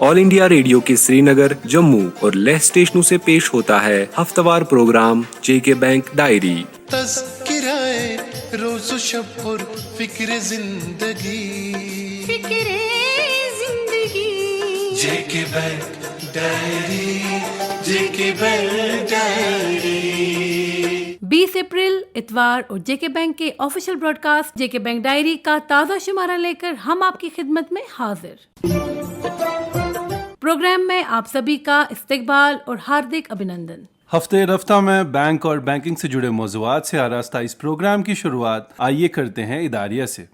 All India radio के श्रीनगर, जम्मू और लेह स्टेशनों से पेश होता है हफ्तावार प्रोग्राम जेके बैंक डायरी। तज़किराए रोज़ शब और फिक्र जिंदगी जेके बैंक डायरी, जेके बैंक डायरी। 20 अप्रैल इतवार और जेके बैंक के ऑफिशियल ब्रॉडकास्ट जेके बैंक डायरी का ताज़ा शुमारा लेकर हम आपकी खिदमत में हाजिर। प्रोग्राम में आप सभी का इस्तकबाल और हार्दिक अभिनंदन। हफ्ते रफ्ता में बैंक और बैंकिंग से जुड़े मौज़ूआत से आरास्ता इस प्रोग्राम की शुरुआत आइए करते हैं इदारिया से।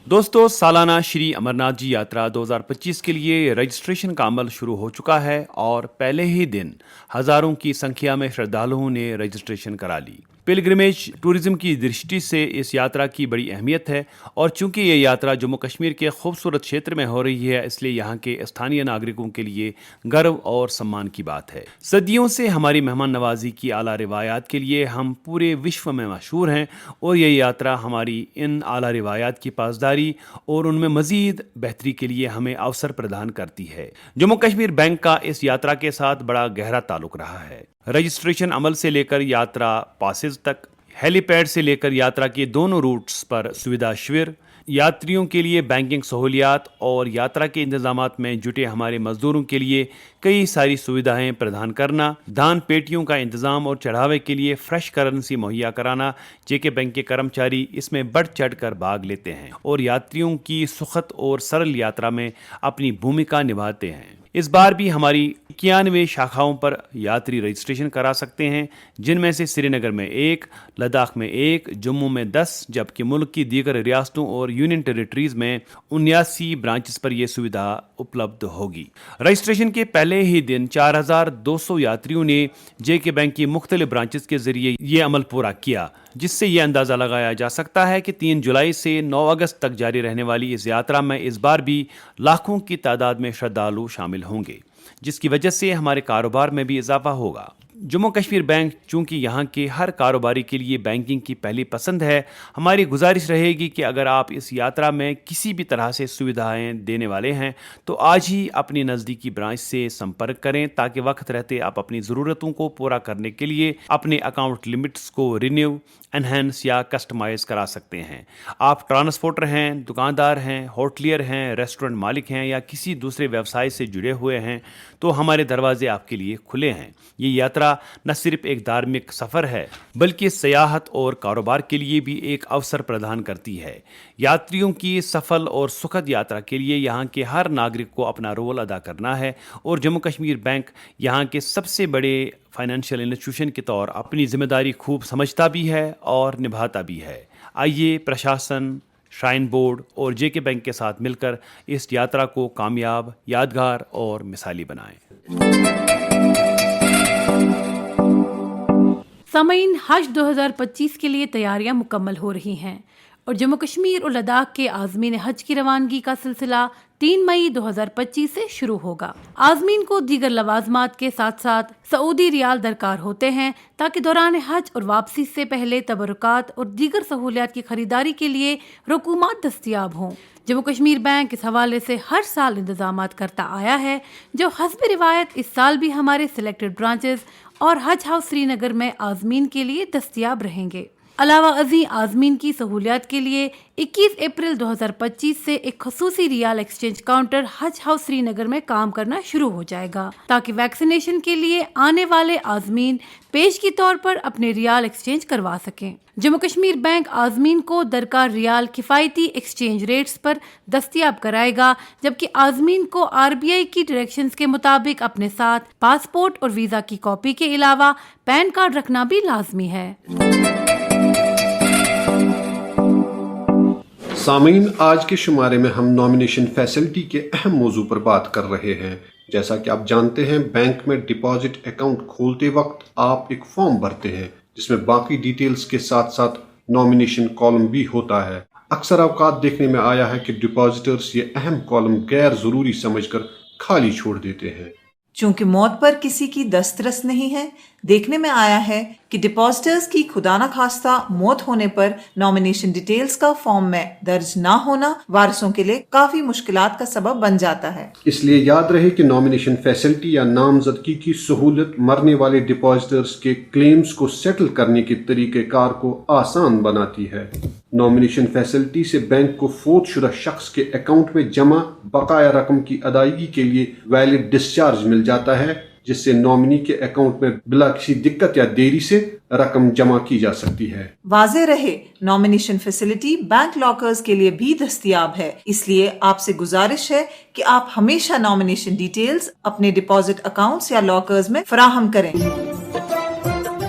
दोस्तों, सालाना श्री अमरनाथ जी यात्रा 2025 के लिए रजिस्ट्रेशन का अमल शुरू हो चुका है और पहले ही दिन हजारों की संख्या में श्रद्धालुओं ने रजिस्ट्रेशन करा ली। पिलग्रिमेज टूरिज्म की दृष्टि से इस यात्रा की बड़ी अहमियत है और चूंकि ये यात्रा जम्मू कश्मीर के खूबसूरत क्षेत्र में हो रही है, इसलिए यहाँ के स्थानीय नागरिकों के लिए गर्व और सम्मान की बात है। सदियों से हमारी मेहमान नवाजी की आला रिवायात के लिए हम पूरे विश्व में मशहूर हैं और ये यात्रा हमारी इन आला रिवायात की पासदारी और उनमें मजीद बेहतरी के लिए हमें अवसर प्रदान करती है। जम्मू कश्मीर बैंक का इस यात्रा के साथ बड़ा गहरा ताल्लुक रहा है। रजिस्ट्रेशन अमल से लेकर यात्रा पासेज तक, हेलीपैड से लेकर यात्रा के दोनों रूट्स पर सुविधा शिविर, यात्रियों के लिए बैंकिंग सहूलियात और यात्रा के इंतजामात में जुटे हमारे मजदूरों के लिए कई सारी सुविधाएं प्रदान करना, दान पेटियों का इंतजाम और चढ़ावे के लिए फ्रेश करेंसी मुहैया कराना। जेके बैंक के कर्मचारी इसमें बढ़ चढ़ कर भाग लेते हैं और यात्रियों की सुखद और सरल यात्रा में अपनी भूमिका निभाते हैं। इस बार भी हमारी 91 शाखाओं पर यात्री रजिस्ट्रेशन करा सकते हैं, जिनमें से श्रीनगर में 1, लद्दाख में 1, जम्मू में 10, जबकि मुल्क की दीगर रियासतों और यूनियन टेरिटरीज में 79 ब्रांचेस पर यह सुविधा उपलब्ध होगी। रजिस्ट्रेशन के पहले ही दिन 4200 यात्रियों ने जेके बैंक की मुख्तलिफ ब्रांचेस के जरिए ये अमल पूरा किया, जिससे ये अंदाज़ा लगाया जा सकता है कि 3 जुलाई से 9 अगस्त तक जारी रहने वाली इस यात्रा में इस बार भी लाखों की तादाद में श्रद्धालु शामिल होंगे, जिसकी वजह से हमारे कारोबार में भी इजाफा होगा। जम्मू कश्मीर बैंक चूंकि यहाँ के हर कारोबारी के लिए बैंकिंग की पहली पसंद है, हमारी गुजारिश रहेगी कि अगर आप इस यात्रा में किसी भी तरह से सुविधाएं देने वाले हैं तो आज ही अपनी नज़दीकी ब्रांच से संपर्क करें, ताकि वक्त रहते आप अपनी ज़रूरतों को पूरा करने के लिए अपने अकाउंट लिमिट्स को रिन्यू, एनहेंस या कस्टमाइज करा सकते हैं। आप ट्रांसपोर्टर हैं, दुकानदार हैं, होटलियर हैं, रेस्टोरेंट मालिक हैं या किसी दूसरे व्यवसाय से जुड़े हुए हैं तो हमारे दरवाजे आपके लिए खुले हैं। ये यात्रा न सिर्फ एक धार्मिक सफ़र है बल्कि सियाहत और कारोबार के लिए भी एक अवसर प्रदान करती है। यात्रियों की सफल और सुखद यात्रा के लिए यहाँ के हर नागरिक को अपना रोल अदा करना है और जम्मू कश्मीर बैंक यहाँ के सबसे बड़े फाइनेंशियल इंस्टीट्यूशन के तौर अपनी जिम्मेदारी खूब समझता भी है और निभाता भी है। आइए प्रशासन, श्राइन बोर्ड और जेके बैंक के साथ मिलकर इस यात्रा को कामयाब, यादगार और मिसाली बनाएं। सामीन, हज 2025 के लिए तैयारियां मुकम्मल हो रही हैं और जम्मू कश्मीर और लद्दाख के आज़मीन हज की रवानगी का सिलसिला 3 मई 2025 से शुरू होगा। आज़मीन को दीगर लवाजमात के साथ साथ सऊदी रियाल दरकार होते हैं ताकि दौरान हज और वापसी से पहले तबरुकात और दीगर सहूलियात की खरीदारी के लिए रकूमात दस्तियाब हों। जम्मू कश्मीर बैंक इस हवाले से हर साल इंतजामात करता आया है, जो हस्ब रिवायत इस साल भी हमारे सिलेक्टेड ब्रांचेस और हज हाउस श्रीनगर में आज़मीन के लिए दस्तियाब रहेंगे। अलावा अजी आज़मीन की सहूलियात के लिए 21 अप्रैल 2025 से एक खसूसी रियाल एक्सचेंज काउंटर हज हाउस श्रीनगर में काम करना शुरू हो जाएगा, ताकि वैक्सीनेशन के लिए आने वाले आज़मीन पेश के तौर पर अपने रियाल एक्सचेंज करवा सकें। जम्मू कश्मीर बैंक आज़मीन को दरकार रियाल किफ़ायती एक्सचेंज रेट्स पर दस्तियाब कराएगा, जबकि आज़मीन को आरबीआई की डायरेक्शंस के मुताबिक अपने साथ पासपोर्ट और वीज़ा की कॉपी के अलावा पैन कार्ड रखना भी लाजमी है। सामीन, आज के शुमारे में हम नॉमिनेशन फैसिलिटी के अहम मौजू पर बात कर रहे हैं। जैसा कि आप जानते हैं, बैंक में डिपॉजिट अकाउंट खोलते वक्त आप एक फॉर्म भरते हैं जिसमें बाकी डिटेल्स के साथ साथ नॉमिनेशन कॉलम भी होता है। अक्सर अवकात देखने में आया है कि डिपॉजिटर्स ये अहम कॉलम गैर जरूरी समझकर खाली छोड़ देते हैं। चूंकि मौत पर किसी की दस्तरस नहीं है, देखने में आया है कि डिपॉजिटर्स की खुदा न खास्ता मौत होने पर नॉमिनेशन डिटेल्स का फॉर्म में दर्ज ना होना वारिसों के लिए काफी मुश्किलात का सबब बन जाता है। इसलिए याद रहे कि नॉमिनेशन फैसिलिटी या नामजदगी की सहूलत मरने वाले डिपॉजिटर्स के क्लेम्स को सेटल करने के तरीक़ेकार को आसान बनाती है। नॉमिनेशन फैसिलिटी से बैंक को फोत शुदा शख्स के अकाउंट में जमा बकाया रकम की अदायगी के लिए वैलिड डिस्चार्ज मिल जाता है, जिससे नॉमिनी के अकाउंट में बिला किसी दिक्कत या देरी से रकम जमा की जा सकती है। वाज़े रहे, नॉमिनेशन फैसिलिटी बैंक लॉकर्स के लिए भी दस्तयाब है, इसलिए आपसे गुजारिश है कि आप हमेशा नॉमिनेशन डिटेल्स अपने डिपॉजिट अकाउंट्स या लॉकर्स में फराहम करें।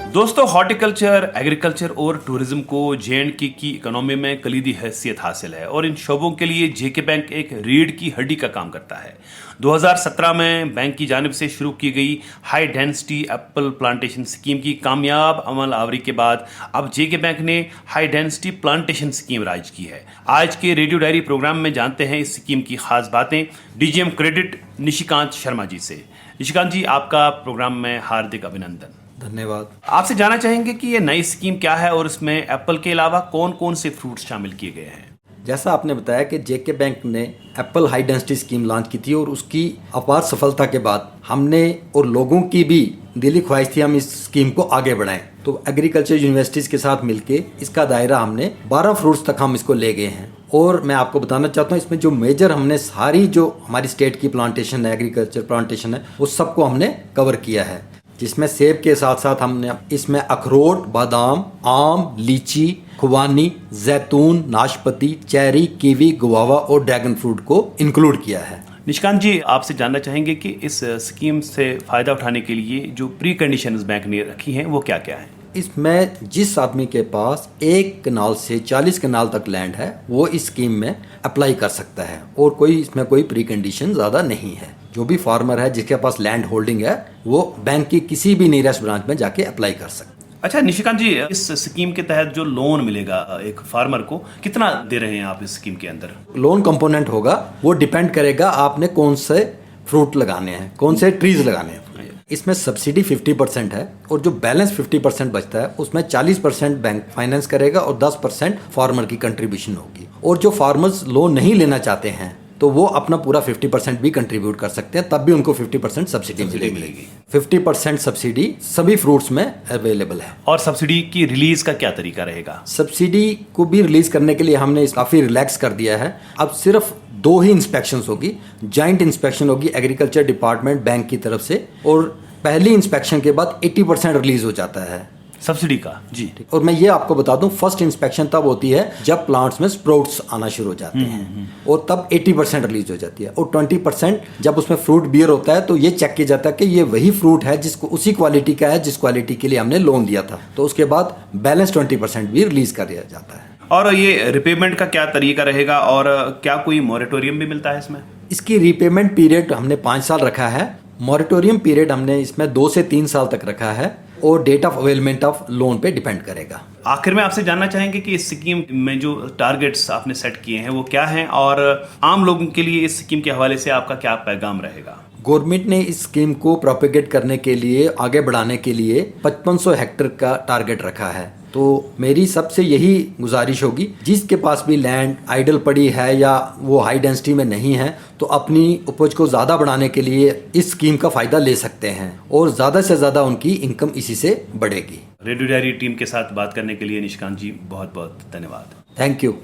दोस्तों, हॉर्टिकल्चर, एग्रीकल्चर और टूरिज्म को J&K की इकोनॉमी में कलीदी हैसियत हासिल है और इन शोबों के लिए JK बैंक एक रीढ़ की हड्डी का काम करता है। 2017 में बैंक की जानिब से शुरू की गई high density Apple plantation scheme की कामयाब अमल आवरी के बाद अब JK बैंक ने high density plantation scheme rise की है। आज के रेडियो डायरी प्रोग्राम में जानते हैं इस स्कीम की खास बातें DGM क्रेडिट निशिकांत शर्मा जी से। निशिकांत जी, आपका प्रोग्राम में हार्दिक अभिनंदन। धन्यवाद। आपसे जानना चाहेंगे कि ये नई स्कीम क्या है और इसमें एप्पल के अलावा कौन कौन से फ्रूट्स शामिल किए गए हैं। जैसा आपने बताया कि JK बैंक ने Apple high density scheme launch की थी और उसकी अपार सफलता के बाद हमने और लोगों की भी दिली ख्वाहिश थी हम इस स्कीम को आगे बढ़ाएं, तो एग्रीकल्चर यूनिवर्सिटीज़ के साथ मिलके इसका दायरा हमने 12 फ्रूट्स तक हम इसको ले गए हैं। और मैं आपको बताना चाहता हूँ इसमें जो मेजर हमने सारी जो हमारी स्टेट की प्लांटेशन है, एग्रीकल्चर प्लांटेशन है, वो सबको हमने कवर किया है, जिसमें सेब के साथ साथ हमने इसमें अखरोट, बादाम, आम, लीची, खुबानी, जैतून, नाशपाती, चेरी, कीवी, गुआवा और ड्रैगन फ्रूट को इंक्लूड किया है। निशिकांत जी, आपसे जानना चाहेंगे कि इस स्कीम से फ़ायदा उठाने के लिए जो प्री कंडीशंस बैंक ने रखी हैं वो क्या क्या हैं। इसमें जिस आदमी के पास 1 कनाल से 40 कनाल तक लैंड है वो इस स्कीम में अप्लाई कर सकता है और कोई इसमें कोई प्री कंडीशन ज़्यादा नहीं है। जो भी फार्मर है जिसके पास लैंड होल्डिंग है वो बैंक की किसी भी नियरेस्ट ब्रांच में जाके अप्लाई कर सकता है। अच्छा निशिकांत जी, इस स्कीम के तहत जो लोन मिलेगा एक फार्मर को, कितना दे रहे हैं आप इस स्कीम के अंदर। लोन कंपोनेंट होगा, वो डिपेंड करेगा आपने कौन से फ्रूट लगाने हैं, कौन से ट्रीज लगाने हैं। इसमें सब्सिडी 50% है और जो बैलेंस 50% बचता है उसमें 40% बैंक फाइनेंस करेगा और 10% फार्मर की कंट्रीब्यूशन होगी। और जो फार्मर्स लोन नहीं लेना चाहते हैं तो वो अपना पूरा 50% भी कंट्रीब्यूट कर सकते हैं, तब भी उनको 50% सब्सिडी मिलेगी। 50% सब्सिडी सभी फ्रूट्स में अवेलेबल है। और सब्सिडी की रिलीज का क्या तरीका रहेगा। सब्सिडी को भी रिलीज करने के लिए हमने काफ़ी रिलैक्स कर दिया है। अब सिर्फ 2 ही इंस्पेक्शंस होगी, जॉइंट इंस्पेक्शन होगी एग्रीकल्चर डिपार्टमेंट बैंक की तरफ से, और पहली इंस्पेक्शन के बाद 80% रिलीज हो जाता है सब्सिडी का। जी, और मैं ये आपको बता दूं, फर्स्ट इंस्पेक्शन तब होती है जब प्लांट्स में स्प्राउट्स आना शुरू हो जाते हैं और तब 80% रिलीज हो जाती है, और 20% जब उसमें फ्रूट बियर होता है तो ये चेक किया जाता है कि ये वही फ्रूट है जिसको उसी क्वालिटी का है जिस क्वालिटी के लिए हमने लोन दिया था, तो उसके बाद बैलेंस 20% भी रिलीज कर दिया जाता है। और ये रिपेमेंट का क्या तरीका रहेगा और क्या कोई मॉरेटोरियम भी मिलता है इसमें। इसकी रीपेमेंट पीरियड हमने 5 साल रखा है, मॉरेटोरियम पीरियड हमने इसमें 2 से 3 साल तक रखा है और date of availment of loan पे डिपेंड करेगा। आखिर में आपसे जानना चाहेंगे कि इस स्कीम में जो टारगेट्स आपने सेट किए हैं वो क्या हैं और आम लोगों के लिए इस स्कीम के हवाले से आपका क्या पैगाम रहेगा। गवर्नमेंट ने इस स्कीम को प्रोपेगेट करने के लिए, आगे बढ़ाने के लिए 5500 हेक्टेयर का टारगेट रखा है। तो मेरी सबसे यही गुजारिश होगी, जिसके पास भी लैंड आइडल पड़ी है या वो हाई डेंसिटी में नहीं है तो अपनी उपज को ज़्यादा बढ़ाने के लिए इस स्कीम का फ़ायदा ले सकते हैं और ज़्यादा से ज़्यादा उनकी इनकम इसी से बढ़ेगी। रेडियो डायरी टीम के साथ बात करने के लिए निशिकांत जी बहुत बहुत धन्यवाद। Thank you.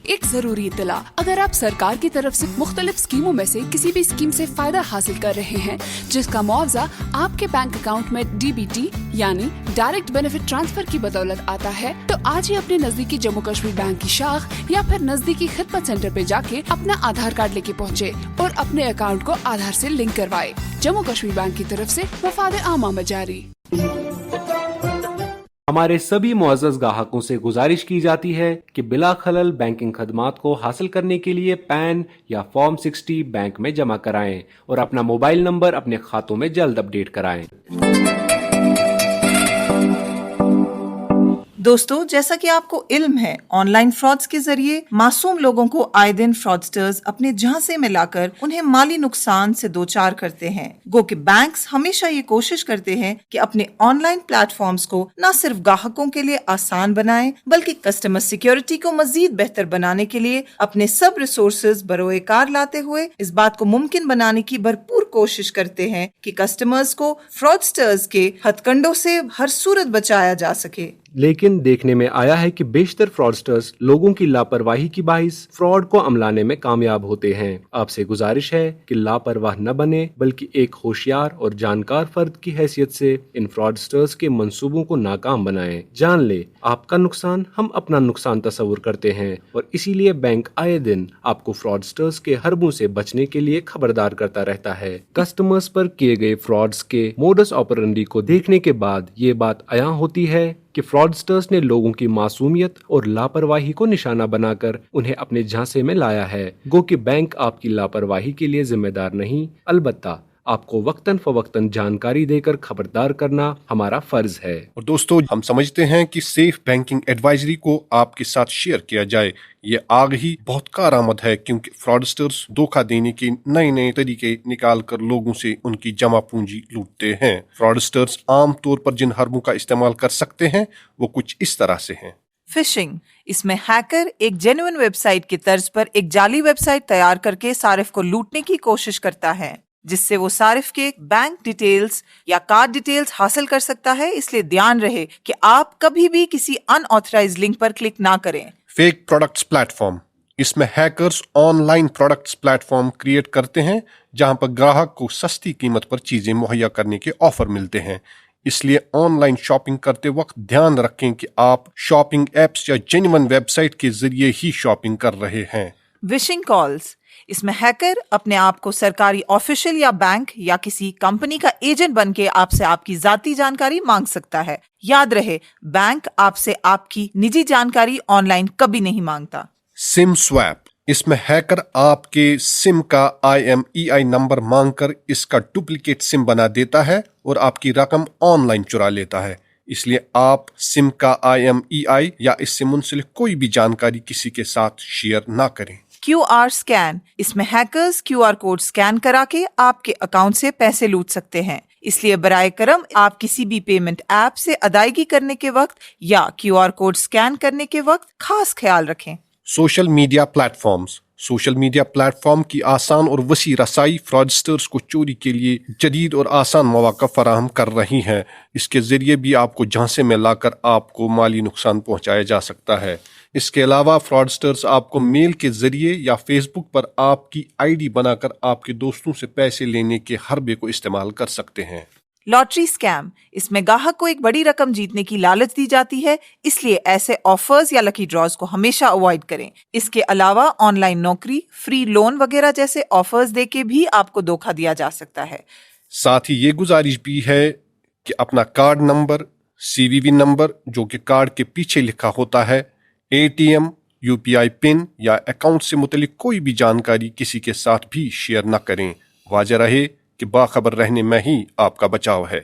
एक जरूरी इत्तला, अगर आप सरकार की तरफ से मुख्तलिफ स्कीमों में से किसी भी स्कीम से फायदा हासिल कर रहे हैं जिसका मुआवजा आपके बैंक अकाउंट में DBT यानी डायरेक्ट बेनिफिट ट्रांसफर की बदौलत आता है, तो आज ही अपने नजदीकी जम्मू कश्मीर बैंक की शाख या फिर नजदीकी खिदमत सेंटर पे जाके अपना आधार कार्ड लेके पहुँचे और अपने अकाउंट को आधार से लिंक करवाए। जम्मू कश्मीर बैंक की तरफ से मफाद आमा में जारी। हमारे सभी मुअज़्ज़ज़ ग्राहकों से गुजारिश की जाती है कि बिला खलल बैंकिंग खदमात को हासिल करने के लिए पैन या फॉर्म 60 बैंक में जमा कराएं और अपना मोबाइल नंबर अपने खातों में जल्द अपडेट कराएं। दोस्तों, जैसा कि आपको इल्म है, ऑनलाइन फ्रॉड्स के जरिए मासूम लोगों को आए दिन फ्रॉडस्टर्स अपने झांसे में लाकर उन्हें माली नुकसान से दो चार करते हैं। गो कि बैंक्स हमेशा ये कोशिश करते हैं कि अपने ऑनलाइन प्लेटफॉर्म्स को न सिर्फ ग्राहकों के लिए आसान बनाएं, बल्कि कस्टमर सिक्योरिटी को मजीद बेहतर बनाने के लिए अपने सब रिसोर्सेज बरोए कार लाते हुए इस बात को मुमकिन बनाने की भरपूर कोशिश करते हैं कि कस्टमर्स को फ्रॉडस्टर्स के हथकंडों से हर सूरत बचाया जा सके। लेकिन देखने में आया है कि बेशतर फ्रॉडस्टर्स लोगों की लापरवाही की बाइस फ्रॉड को अमलाने में कामयाब होते हैं। आपसे गुजारिश है कि लापरवाह न बने, बल्कि एक होशियार और जानकार फर्द की हैसियत से इन फ्रॉडस्टर्स के मंसूबों को नाकाम बनाएं। जान ले, आपका नुकसान हम अपना नुकसान तस्वुर करते हैं और इसीलिए बैंक आए दिन आपको फ्रॉडस्टर्स के हरबों से बचने के लिए खबरदार करता रहता है। कस्टमर्स पर किए गए फ्रॉड्स के मोडस ऑपरेंडी को देखने के बाद ये बात आया होती है कि फ्रॉडस्टर्स ने लोगों की मासूमियत और लापरवाही को निशाना बनाकर उन्हें अपने झांसे में लाया है। गो कि बैंक आपकी लापरवाही के लिए जिम्मेदार नहीं, अलबत्ता आपको वक्तन फवक्तन जानकारी देकर खबरदार करना हमारा फर्ज है। और दोस्तों, हम समझते हैं कि सेफ बैंकिंग एडवाइजरी को आपके साथ शेयर किया जाए। ये आग ही बहुत कारआमद है, क्योंकि फ्रॉडस्टर्स धोखा देने के नए नए तरीके निकाल कर लोगों से उनकी जमा पूंजी लूटते हैं। फ्रॉडस्टर्स आम तौर पर जिन हरबों का इस्तेमाल कर सकते हैं वो कुछ इस तरह से हैं। फिशिंग, इसमें हैकर एक जेन्युइन वेबसाइट की तर्ज पर एक जाली वेबसाइट तैयार करके सारिफ को लूटने की कोशिश करता है, जिससे वो सारिफ के बैंक डिटेल्स या कार्ड डिटेल्स हासिल कर सकता है। इसलिए ध्यान रहे कि आप कभी भी किसी अनऑथराइज्ड लिंक पर क्लिक ना करें। फेक प्रोडक्ट्स प्लेटफॉर्म, इसमें hackers online products platform create करते हैं जहां पर ग्राहक को सस्ती कीमत पर चीजें मुहैया करने के ऑफर मिलते हैं। इसलिए ऑनलाइन शॉपिंग करते वक्त ध्यान रखें कि आप शॉपिंग एप्स या जेन्युइन वेबसाइट के जरिए ही शॉपिंग कर रहे हैं। विशिंग कॉल्स, इसमें हैकर अपने आप को सरकारी ऑफिशियल या बैंक या किसी कंपनी का एजेंट बनके आपसे आपकी जाती जानकारी मांग सकता है। याद रहे, बैंक आपसे आपकी निजी जानकारी ऑनलाइन कभी नहीं मांगता। सिम स्वैप, इसमें हैकर आपके सिम का IMEI नंबर मांगकर इसका डुप्लीकेट सिम बना देता है और आपकी रकम ऑनलाइन चुरा लेता है। इसलिए आप सिम का IMEI या इससे मुंसलिक कोई भी जानकारी किसी के साथ शेयर ना करें। QR स्कैन, इसमें हैकर्स QR कोड स्कैन करा के आपके अकाउंट से पैसे लूट सकते हैं। इसलिए बराए करम आप किसी भी पेमेंट ऐप से अदायगी करने के वक्त या QR कोड स्कैन करने के वक्त खास ख्याल रखें। Social media platforms, social media platform की आसान और वसी रसाई फ्रॉडस्टर्स को चोरी के लिए जदीद और आसान मौका फराहम कर रही हैं। इसके जरिए भी आपको झांसे में लाकर आपको माली नुकसान पहुंचाया जा सकता है। इसके अलावा फ्रॉडस्टर्स आपको मेल के जरिए या फेसबुक पर आपकी ID बनाकर आपके दोस्तों से पैसे लेने के हरबे को इस्तेमाल कर सकते हैं। लॉटरी स्कैम, इसमें ग्राहक को एक बड़ी रकम जीतने की लालच दी जाती है, इसलिए ऐसे ऑफर्स या लकी ड्रॉज को हमेशा अवॉइड करें। इसके अलावा ऑनलाइन नौकरी, फ्री लोन वगैरह जैसे ऑफर्स देके भी आपको धोखा दिया जा सकता है। साथ ही ये गुजारिश भी है कि अपना कार्ड नंबर, CVV नंबर जो कि कार्ड के पीछे लिखा होता है, ATM, UPI पिन या अकाउंट से मुतलिक कोई भी जानकारी किसी के साथ भी शेयर न करें। वाज़ेह रहे कि बाखबर रहने में ही आपका बचाव है।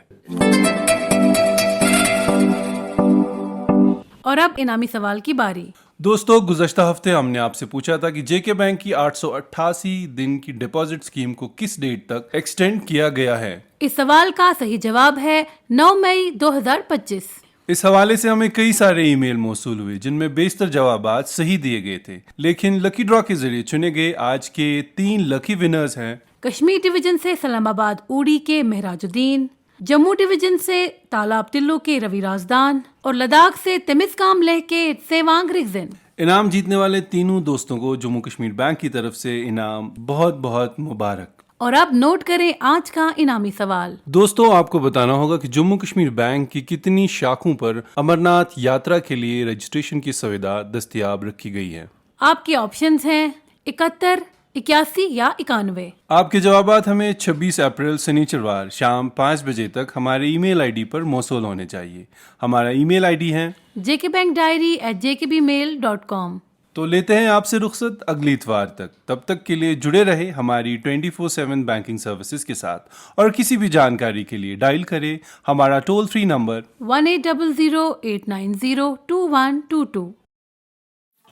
और अब इनामी सवाल की बारी। दोस्तों, गुज़श्ता हफ्ते हमने आपसे पूछा था कि जेके बैंक की 888 दिन की डिपॉजिट स्कीम को किस डेट तक एक्सटेंड किया गया है। इस सवाल का सही जवाब है 9 मई 2025। इस हवाले से हमें कई सारे ईमेल मौसूल हुए जिनमें बेशतर जवाबात सही दिए गए थे, लेकिन लकी ड्रॉ के जरिए चुने गए आज के 3 लकी विनर्स हैं। कश्मीर डिवीजन से सलामाबाद ऊड़ी के महराजुद्दीन, जम्मू डिवीजन से तालाब टिल्लो के रवि राजदान और लद्दाख से तिमिस्काम लेह के सेवांग रिगजिन। इनाम जीतने वाले तीनों दोस्तों को जम्मू कश्मीर बैंक की तरफ से इनाम बहुत बहुत मुबारक। और अब नोट करें आज का इनामी सवाल। दोस्तों, आपको बताना होगा कि जम्मू कश्मीर बैंक की कितनी शाखों पर अमरनाथ यात्रा के लिए रजिस्ट्रेशन की सुविधा दस्तयाब रखी गई है। आपके ऑप्शंस हैं 71, 81 या 91। आपके जवाबात हमें 26 अप्रैल शनिचरवार शाम 5 बजे तक हमारे ईमेल ID पर मौसूल होने चाहिए। हमारा ईमेल ID है jkbankdiary@jkbmail.com। تو لیتے ہیں آپ سے رخصت اگلی اتوار تک. تب تک کے لیے جڑے رہے ہماری 24/7 بینکنگ سروسز کے ساتھ, اور کسی بھی جانکاری کے لیے ڈائل کریں ہمارا ٹول فری نمبر 1800-890-2122.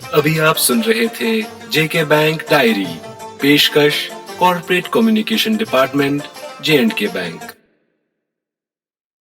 ابھی آپ سن رہے تھے جے کے بینک ڈائری, پیشکش corporate communication department, J and کے بینک.